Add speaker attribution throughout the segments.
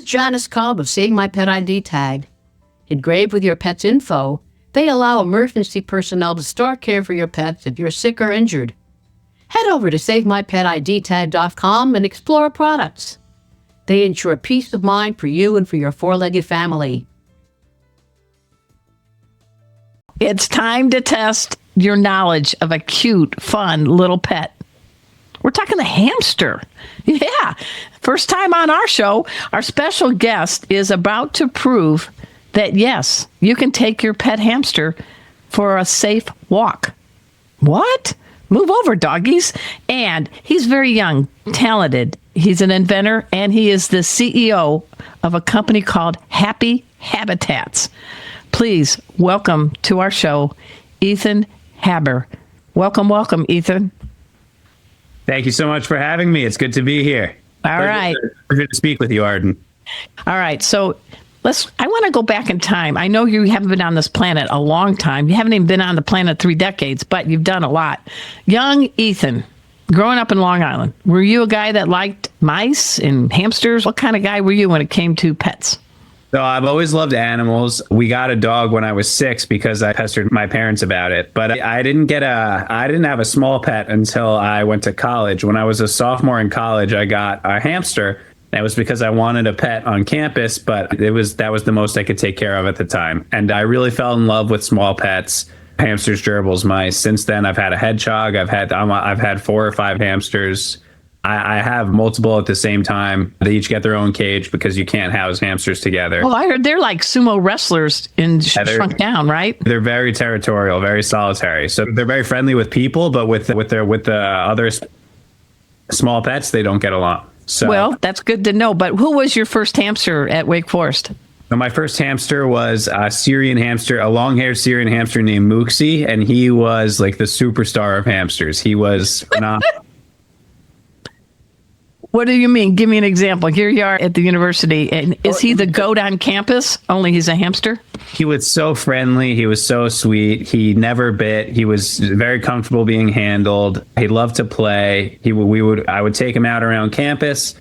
Speaker 1: the Janice Cobb of Save My Pet ID tag. Engraved with your pet's info, they allow emergency personnel to start care for your pets if you're sick or injured. Head over to SaveMyPetIDtag.com and explore products. They ensure peace of mind for you and for your four-legged family.
Speaker 2: It's time to test your knowledge of a cute, fun little pet. We're talking the hamster. Yeah. First time on our show, our special guest is about to prove that, yes, you can take your pet hamster for a safe walk. What? Move over, doggies. And he's very young, talented. He's an inventor, and he is the CEO of a company called Happy Habitats. Please welcome to our show, Ethan Haber. Welcome, Ethan.
Speaker 3: Thank you so much for having me. It's good to be here.
Speaker 2: All right.
Speaker 3: Pleasure to speak with you, Arden.
Speaker 2: All right. So I want to go back in time. I know you haven't been on this planet a long time. You haven't even been on the planet 3 decades, but you've done a lot. Young Ethan, growing up in Long Island, were you a guy that liked mice and hamsters? What kind of guy were you when it came to pets?
Speaker 3: So I've always loved animals. We got a dog when I was 6 because I pestered my parents about it. But I didn't have a small pet until I went to college. When I was a sophomore in college, I got a hamster. That was because I wanted a pet on campus, but that was the most I could take care of at the time. And I really fell in love with small pets, hamsters, gerbils, mice. Since then, I've had a hedgehog. I've had 4 or 5 hamsters. I have multiple at the same time. They each get their own cage because you can't house hamsters together.
Speaker 2: Well, I heard they're like sumo wrestlers in Shrunk Down, right?
Speaker 3: They're very territorial, very solitary. So they're very friendly with people, but with the other small pets, they don't get along. So,
Speaker 2: well, that's good to know. But who was your first hamster at Wake Forest?
Speaker 3: So my first hamster was a Syrian hamster, a long-haired Syrian hamster named Mooksy, and he was like the superstar of hamsters. He was phenomenal.
Speaker 2: What do you mean? Give me an example. Here you are at the university, and is he the goat on campus, only he's a hamster?
Speaker 3: He was so friendly. He was so sweet. He never bit. He was very comfortable being handled. He loved to play. I would take him out around campus.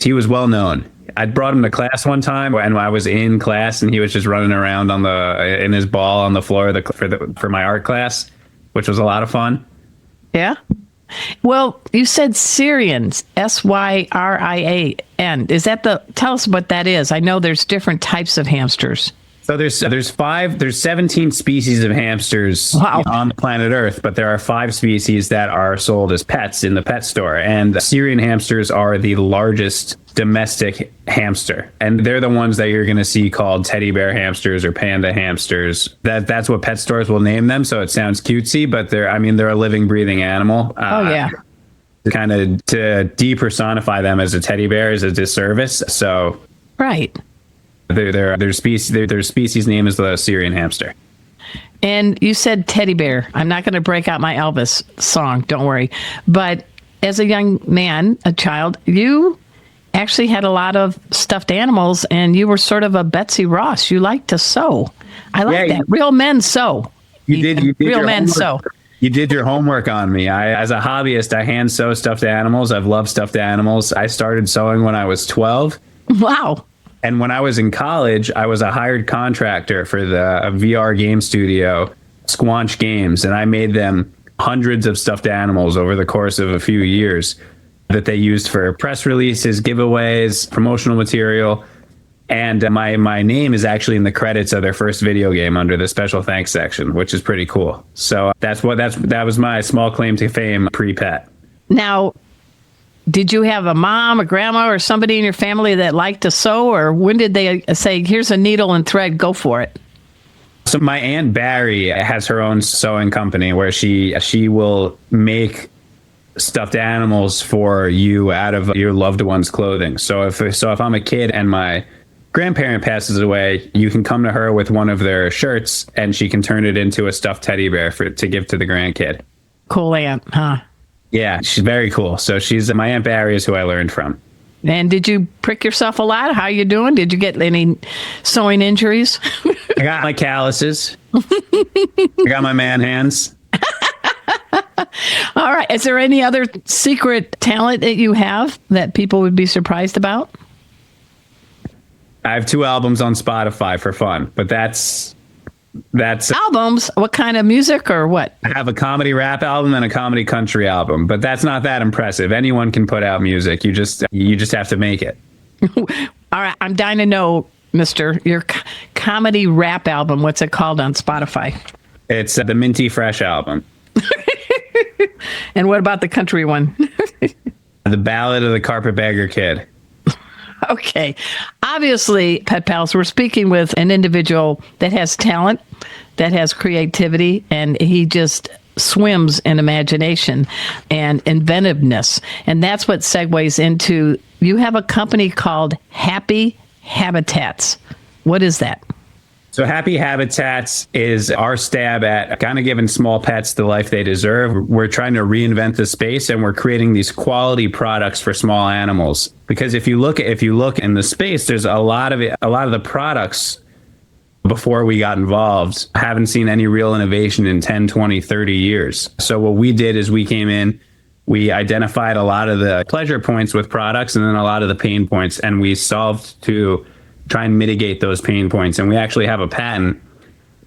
Speaker 3: He was well known. I brought him to class one time, and I was in class, and he was just running around in his ball on the floor for my art class, which was a lot of fun.
Speaker 2: Yeah. Well, you said Syrians, Syrian. Tell us what that is. I know there's different types of hamsters.
Speaker 3: So there's 17 species of hamsters on the planet Earth, but there are 5 species that are sold as pets in the pet store. And Syrian hamsters are the largest domestic hamster. And they're the ones that you're going to see called teddy bear hamsters or panda hamsters. That's what pet stores will name them. So it sounds cutesy, but they're a living, breathing animal.
Speaker 2: Yeah.
Speaker 3: Kind of to depersonify them as a teddy bear is a disservice. So
Speaker 2: right.
Speaker 3: Their species name is the Syrian hamster.
Speaker 2: And you said teddy bear. I'm not going to break out my Elvis song, don't worry. But as a young man, a child, you actually had a lot of stuffed animals, and you were sort of a Betsy Ross. You like to sew. I like that. Real men sew.
Speaker 3: You did
Speaker 2: Real men sew.
Speaker 3: You did your homework on me. As a hobbyist, I hand sew stuffed animals. I've loved stuffed animals. I started sewing when I was 12.
Speaker 2: Wow.
Speaker 3: And when I was in college, I was a hired contractor for the VR game studio, Squanch Games, and I made them hundreds of stuffed animals over the course of a few years that they used for press releases, giveaways, promotional material. And my name is actually in the credits of their first video game under the special thanks section, which is pretty cool. So that was my small claim to fame pre-pet.
Speaker 2: Now, did you have a mom, a grandma, or somebody in your family that liked to sew, or when did they say, here's a needle and thread, go for it?
Speaker 3: So my Aunt Barry has her own sewing company where she will make stuffed animals for you out of your loved one's clothing. So if I'm a kid and my grandparent passes away, you can come to her with one of their shirts and she can turn it into a stuffed teddy bear to give to the grandkid.
Speaker 2: Cool aunt, huh?
Speaker 3: Yeah, she's very cool. So my Aunt Barry is who I learned from.
Speaker 2: And did you prick yourself a lot? How you doing? Did you get any sewing injuries?
Speaker 3: I got my calluses. I got my man hands.
Speaker 2: All right. Is there any other secret talent that you have that people would be surprised about?
Speaker 3: I have 2 albums on Spotify for fun, but that's
Speaker 2: Albums? What kind of music or what?
Speaker 3: I have a comedy rap album and a comedy country album, but that's not that impressive. Anyone can put out music. You just have to make it.
Speaker 2: All right, I'm dying to know, Mister, your comedy rap album. What's it called on Spotify?
Speaker 3: It's the Minty Fresh album.
Speaker 2: And what about the country one?
Speaker 3: The Ballad of the Carpetbagger Kid.
Speaker 2: Okay. Obviously, Pet Pals, we're speaking with an individual that has talent, that has creativity, and he just swims in imagination and inventiveness. And that's what segues into, you have a company called Happy Habitats. What is that?
Speaker 3: So Happy Habitats is our stab at kind of giving small pets the life they deserve. We're trying to reinvent the space, and we're creating these quality products for small animals. Because if you look in the space, there's a lot of the products before we got involved haven't seen any real innovation in 10, 20, 30 years. So what we did is we came in, we identified a lot of the pleasure points with products and then a lot of the pain points, and we solved to try and mitigate those pain points. And we actually have a patent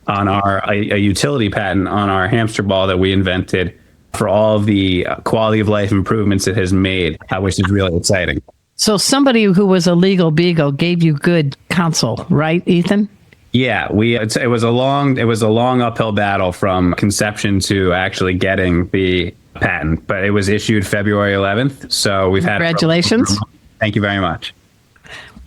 Speaker 3: on a utility patent on our hamster ball that we invented for all of the quality of life improvements it has made, which is really exciting.
Speaker 2: So somebody who was a legal beagle gave you good counsel, right, Ethan?
Speaker 3: Yeah, it was a long uphill battle from conception to actually getting the patent, but it was issued February 11th. So we've had
Speaker 2: congratulations.
Speaker 3: Thank you very much.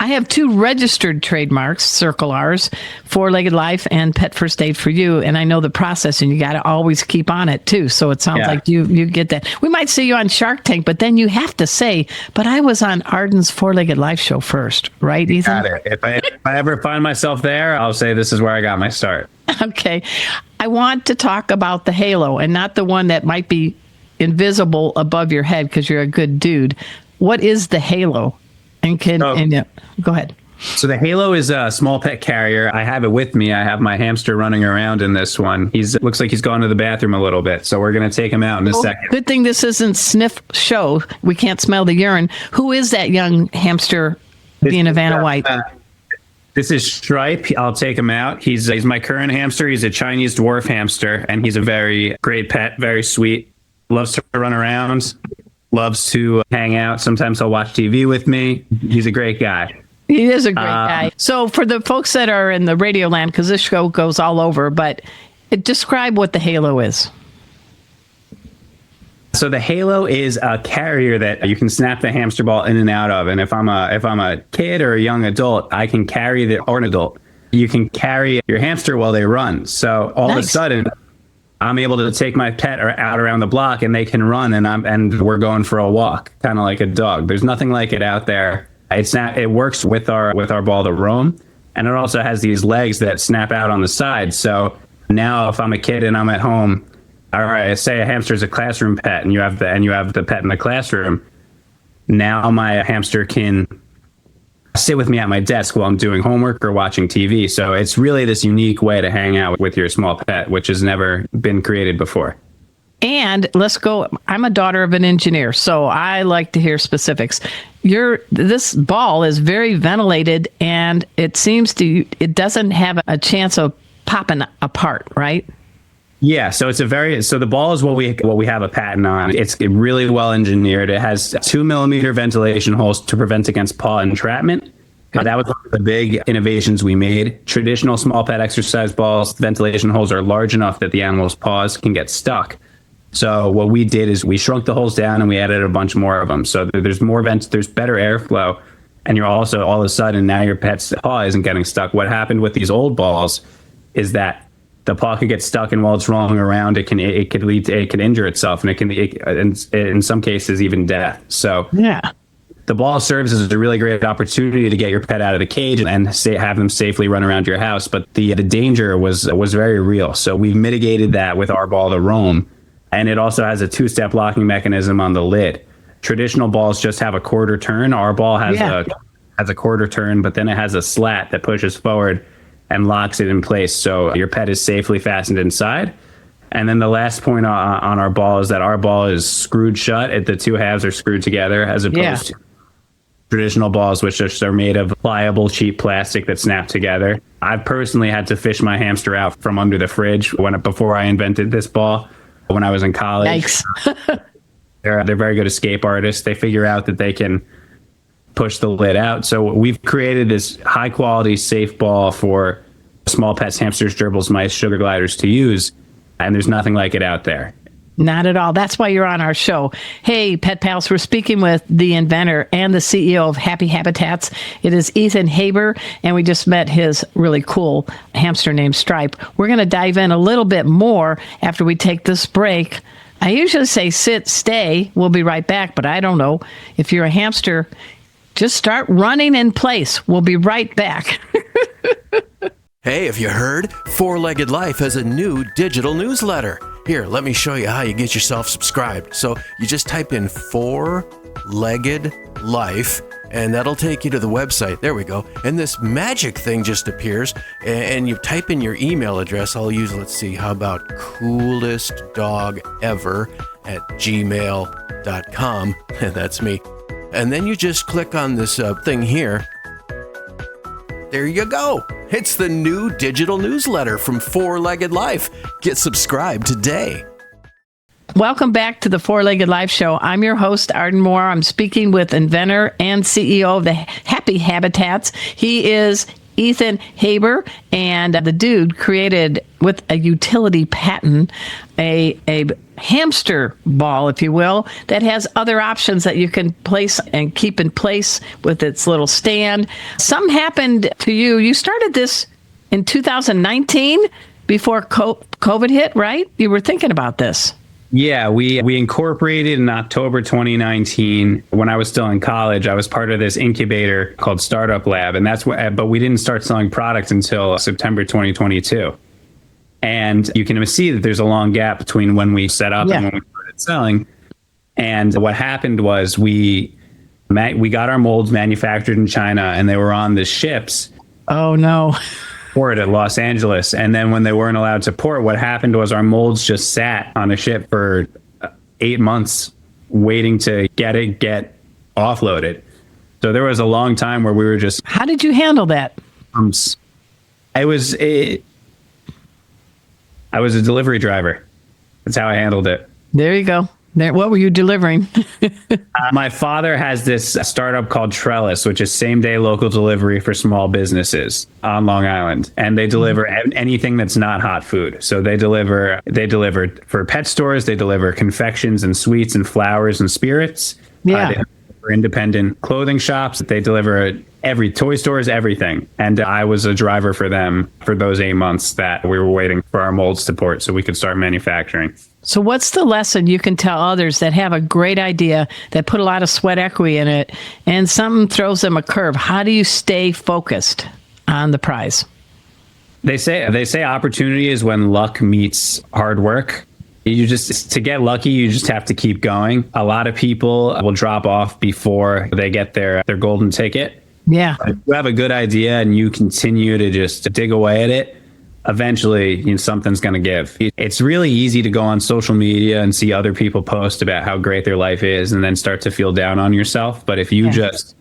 Speaker 2: I have 2 registered trademarks, Circle R's, 4-Legged Life and Pet First Aid for You. And I know the process, and you got to always keep on it too. So it sounds like you get that. We might see you on Shark Tank, but then you have to say, but I was on Arden's 4-Legged Life show first, right, Ethan?
Speaker 3: Got it. If I ever find myself there, I'll say this is where I got my start.
Speaker 2: Okay. I want to talk about the halo, and not the one that might be invisible above your head because you're a good dude. What is the halo? And go ahead.
Speaker 3: So the Halo is a small pet carrier. I have it with me. I have my hamster running around in this one. Looks like he's gone to the bathroom a little bit, so we're going to take him out in a second.
Speaker 2: Good thing this isn't sniff show. We can't smell the urine. Who is that young hamster being a Vanna White?
Speaker 3: This is Stripe. I'll take him out. He's my current hamster. He's a Chinese dwarf hamster, and he's a very great pet, very sweet. Loves to run around. Loves to hang out. Sometimes he'll watch TV with me. He's a great guy.
Speaker 2: He is a great guy. So for the folks that are in the radio land, because this show goes all over, but describe what the Halo is.
Speaker 3: So the Halo is a carrier that you can snap the hamster ball in and out of. And if I'm a kid or a young adult, I can carry or an adult. You can carry your hamster while they run. So all of a sudden, I'm able to take my pet out around the block, and they can run, and we're going for a walk, kind of like a dog. There's nothing like it out there. It works with our ball to roam, and it also has these legs that snap out on the side. So now, if I'm a kid and I'm at home, all right, say a hamster is a classroom pet, and you have the pet in the classroom. Now my hamster can sit with me at my desk while I'm doing homework or watching TV. So it's really this unique way to hang out with your small pet, which has never been created before.
Speaker 2: And let's go. I'm a daughter of an engineer, so I like to hear specifics. This ball is very ventilated, and it it doesn't have a chance of popping apart, right?
Speaker 3: Yeah, so the ball is what we have a patent on. It's really well engineered. It has 2 millimeter ventilation holes to prevent against paw entrapment. That was one of the big innovations we made. Traditional small pet exercise balls, ventilation holes are large enough that the animal's paws can get stuck. So what we did is we shrunk the holes down and we added a bunch more of them. So there's more there's better airflow, and you're also all of a sudden now your pet's paw isn't getting stuck. What happened with these old balls is that the paw could get stuck, and while it's rolling around, it can injure itself, and it can in some cases even death. So
Speaker 2: yeah,
Speaker 3: the ball serves as a really great opportunity to get your pet out of the cage and have them safely run around your house. But the danger was very real. So we've mitigated that with our ball to roam, and it also has a 2-step locking mechanism on the lid. Traditional balls just have a quarter turn. Our ball has a quarter turn, but then it has a slat that pushes forward and locks it in place, so your pet is safely fastened inside. And then the last point on our ball is that our ball is screwed shut. The 2 halves are screwed together, as opposed to traditional balls, which are made of pliable, cheap plastic that snap together. I've personally had to fish my hamster out from under the fridge before I invented this ball when I was in college.
Speaker 2: Yikes.
Speaker 3: They're very good escape artists. They figure out that they can push the lid out. So we've created this high quality, safe ball for small pets, hamsters, gerbils, mice, sugar gliders to use. And there's nothing like it out there.
Speaker 2: Not at all. That's why you're on our show. Hey, Pet Pals, we're speaking with the inventor and the CEO of Happy Habitats. It is Ethan Haber, and we just met his really cool hamster named Stripe. We're going to dive in a little bit more after we take this break. I usually say sit, stay. We'll be right back, but I don't know. If you're a hamster, just start running in place. We'll be right back.
Speaker 4: Hey, have you heard? Four-Legged Life has a new digital newsletter. Here, let me show you how you get yourself subscribed. So you just type in Four-Legged Life, and that'll take you to the website. There we go. And this magic thing just appears, and you type in your email address. I'll use, let's see, how about coolestdogever@gmail.com. That's me. And then you just click on this thing here. There you go. It's the new digital newsletter from Four-Legged Life. Get subscribed today.
Speaker 2: Welcome back to the Four-Legged Life Show. I'm your host, Arden Moore. I'm speaking with inventor and CEO of the Happy Habitats. He is Ethan Haber, and the dude created with a utility patent a hamster ball, if you will, that has other options that you can place and keep in place with its little stand. Something happened to you. You started this in 2019 before COVID hit, right? You were thinking about this.
Speaker 3: Yeah, we incorporated in October 2019. When I was still in college, I was part of this incubator called Startup Lab, and but we didn't start selling products until September 2022. And you can see that there's a long gap between when we set up and when we started selling. And what happened was we got our molds manufactured in China, and they were on the ships.
Speaker 2: Oh no.
Speaker 3: Port at Los Angeles, and then when they weren't allowed to port, what happened was our molds just sat on a ship for 8 months waiting to get offloaded. So there was a long time where we were just...
Speaker 2: How did you handle that?
Speaker 3: I was a delivery driver. That's how I handled it.
Speaker 2: There you go. What were you delivering?
Speaker 3: My father has this startup called Trellis, which is same-day local delivery for small businesses on Long Island, and they deliver anything that's not hot food. So they deliver for pet stores. They deliver confections and sweets and flowers and spirits.
Speaker 2: Yeah.
Speaker 3: For independent clothing shops, they deliver every toy stores, everything. And I was a driver for them for those 8 months that we were waiting for our molds to port so we could start manufacturing.
Speaker 2: So what's the lesson you can tell others that have a great idea, that put a lot of sweat equity in it, and something throws them a curve? How do you stay focused on the prize?
Speaker 3: They say opportunity is when luck meets hard work. To get lucky, you just have to keep going. A lot of people will drop off before they get their golden ticket.
Speaker 2: Yeah.
Speaker 3: If you have a good idea and you continue to just dig away at it, eventually something's going to give. It's really easy to go on social media and see other people post about how great their life is and then start to feel down on yourself. But if you just,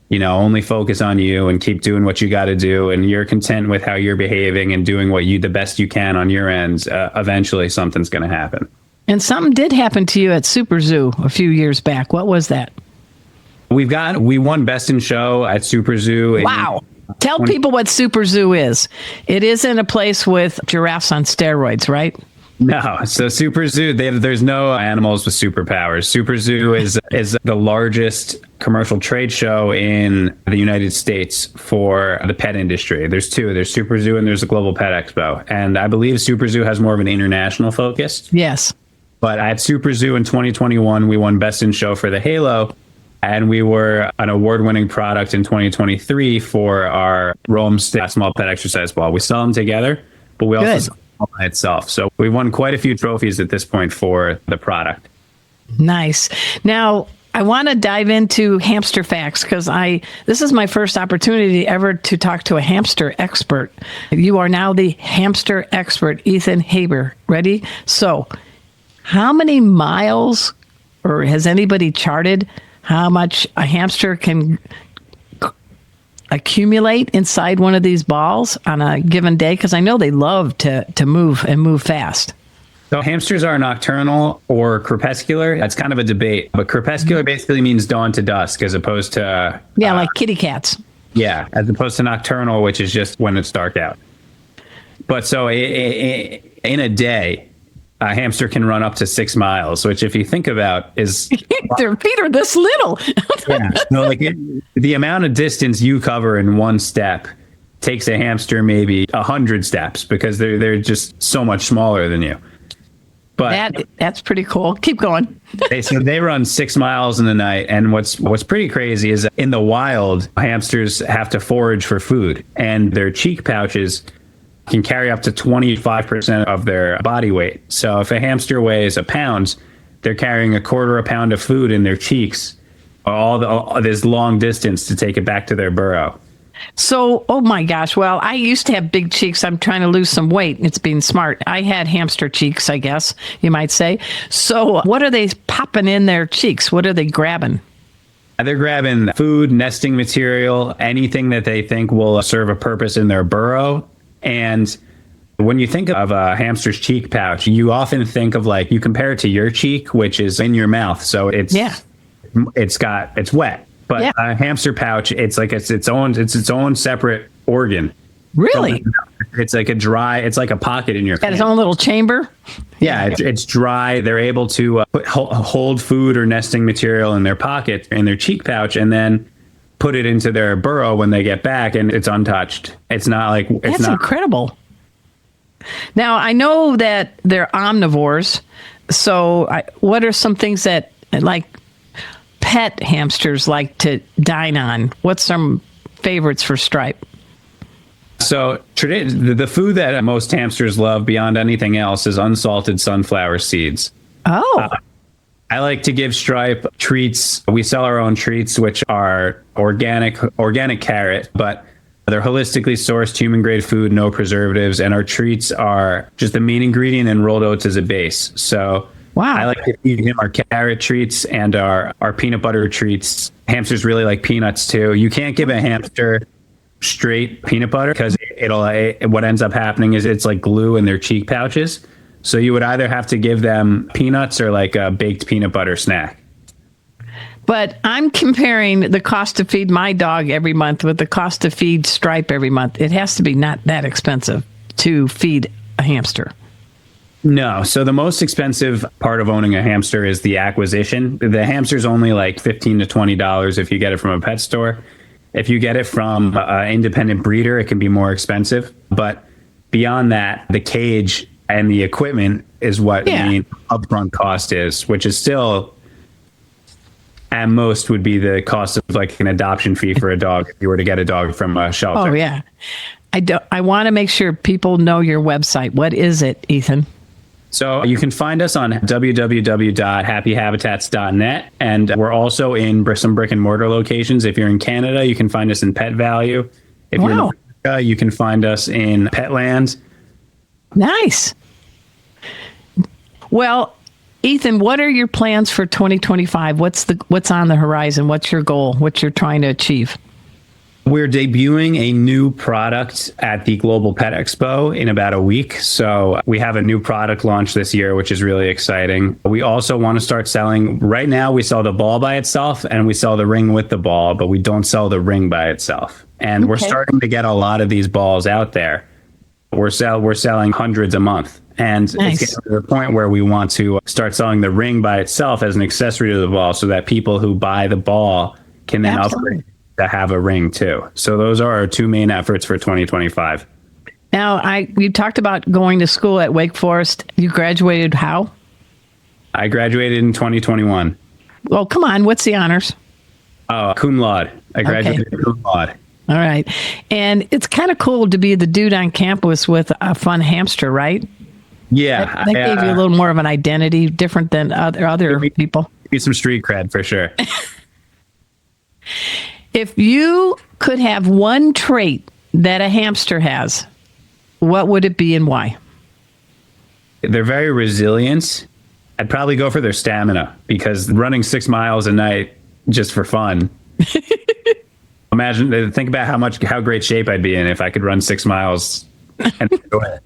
Speaker 3: only focus on you and keep doing what you got to do, and you're content with how you're behaving and doing the best you can on your end, eventually something's going to happen.
Speaker 2: And something did happen to you at Super Zoo a few years back. What was that?
Speaker 3: We won Best in Show at Super Zoo.
Speaker 2: Wow. Tell people what Super Zoo is. It isn't a place with giraffes on steroids, right?
Speaker 3: No. So Super Zoo, there's no animals with superpowers. Super Zoo is the largest commercial trade show in the United States for the pet industry. There's two. There's Super Zoo and there's the Global Pet Expo. And I believe Super Zoo has more of an international focus.
Speaker 2: Yes.
Speaker 3: But at Super Zoo in 2021, we won Best in Show for the Halo. And we were an award-winning product in 2023 for our Roam Small Pet Exercise Ball. We sell them together, but we also sell them by itself. So we won quite a few trophies at this point for the product.
Speaker 2: Nice. Now, I want to dive into hamster facts because this is my first opportunity ever to talk to a hamster expert. You are now the hamster expert, Ethan Haber. Ready? So, how many miles, or has anybody charted how much a hamster can accumulate inside one of these balls on a given day? Because I know they love to move and move fast.
Speaker 3: So hamsters are nocturnal or crepuscular. That's kind of a debate, but crepuscular basically means dawn to dusk, as opposed to
Speaker 2: like kitty cats.
Speaker 3: Yeah, as opposed to nocturnal, which is just when it's dark out. But so in a day, a hamster can run up to 6 miles, which, if you think about, is
Speaker 2: their feet are this little.
Speaker 3: yeah. No, like the amount of distance you cover in one step takes a hamster maybe 100 steps, because they're just so much smaller than you. But
Speaker 2: that's pretty cool. Keep going.
Speaker 3: they run 6 miles in the night, and what's pretty crazy is that in the wild, hamsters have to forage for food, and their cheek pouches can carry up to 25% of their body weight. So if a hamster weighs a pound, they're carrying a quarter a pound of food in their cheeks, all this long distance to take it back to their burrow.
Speaker 2: So, oh my gosh. Well, I used to have big cheeks. I'm trying to lose some weight. It's being smart. I had hamster cheeks, I guess you might say. So what are they popping in their cheeks? What are they grabbing?
Speaker 3: They're grabbing food, nesting material, anything that they think will serve a purpose in their burrow. And when you think of a hamster's cheek pouch, you often think of, like, you compare it to your cheek, which is in your mouth. So it's wet. But a hamster pouch, it's its own separate organ.
Speaker 2: Really?
Speaker 3: It's like a pocket in your
Speaker 2: got its own little chamber.
Speaker 3: Yeah, it's dry. They're able to hold food or nesting material in their pocket, in their cheek pouch, and then put it into their burrow when they get back, and it's untouched. It's not like
Speaker 2: that's incredible. Now, I know that they're omnivores. So what are some things that, like, pet hamsters like to dine on? What's some favorites for Stripe?
Speaker 3: So the food that most hamsters love beyond anything else is unsalted sunflower seeds.
Speaker 2: Oh.
Speaker 3: I like to give Stripe treats. We sell our own treats, which are organic carrot, but they're holistically sourced, human-grade food, no preservatives, and our treats are just the main ingredient and rolled oats as a base. So
Speaker 2: wow.
Speaker 3: I like to feed him our carrot treats and our peanut butter treats. Hamsters really like peanuts too. You can't give a hamster straight peanut butter, because what ends up happening is it's like glue in their cheek pouches. So you would either have to give them peanuts or like a baked peanut butter snack.
Speaker 2: But I'm comparing the cost to feed my dog every month with the cost to feed Stripe every month. It has to be not that expensive to feed a hamster.
Speaker 3: No. So the most expensive part of owning a hamster is the acquisition. The hamster's only like $15 to $20 if you get it from a pet store. If you get it from an independent breeder, it can be more expensive. But beyond that, the cage and the equipment is what the main upfront cost is, which is still, at most, would be the cost of like an adoption fee for a dog if you were to get a dog from a shelter.
Speaker 2: Oh, yeah. I want to make sure people know your website. What is it, Ethan?
Speaker 3: So you can find us on www.happyhabitats.net, and we're also in some brick and mortar locations. If you're in Canada, you can find us in Pet Value. If you're in America, you can find us in Petland.
Speaker 2: Nice. Well, Ethan, what are your plans for 2025? What's on the horizon? What's your goal? What you're trying to achieve?
Speaker 3: We're debuting a new product at the Global Pet Expo in about a week. So we have a new product launch this year, which is really exciting. We also want to start selling. Right now, we sell the ball by itself and we sell the ring with the ball, but we don't sell the ring by itself. And we're starting to get a lot of these balls out there. We're selling hundreds a month. And it's getting to the point where we want to start selling the ring by itself as an accessory to the ball, so that people who buy the ball can then upgrade to have a ring too. So those are our two main efforts for 2025.
Speaker 2: Now, you talked about going to school at Wake Forest. You graduated how?
Speaker 3: I graduated in 2021.
Speaker 2: Well, come on. What's the honors?
Speaker 3: Oh, cum laude. I graduated cum laude.
Speaker 2: All right. And it's kind of cool to be the dude on campus with a fun hamster, right?
Speaker 3: Yeah.
Speaker 2: That gave you a little more of an identity, different than other people.
Speaker 3: Get some street cred for sure.
Speaker 2: If you could have one trait that a hamster has, what would it be and why?
Speaker 3: They're very resilient. I'd probably go for their stamina, because running 6 miles a night just for fun. Think about how great shape I'd be in if I could run 6 miles and enjoy it.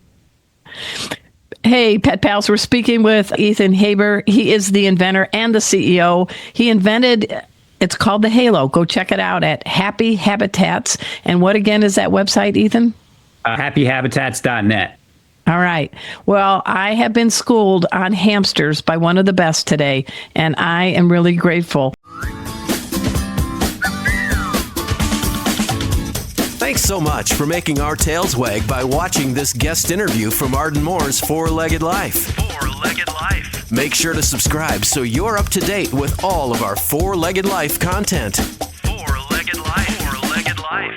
Speaker 2: Hey, Pet Pals, we're speaking with Ethan Haber. He is the inventor and the CEO. He invented, it's called the Halo. Go check it out at Happy Habitats. And what again is that website, Ethan?
Speaker 3: Happyhabitats.net.
Speaker 2: All right. Well, I have been schooled on hamsters by one of the best today, and I am really grateful.
Speaker 4: Thanks so much for making our tails wag by watching this guest interview from Arden Moore's Four-Legged Life. Four-Legged Life. Make sure to subscribe so you're up to date with all of our Four-Legged Life content. Four-Legged Life. Four-Legged Life.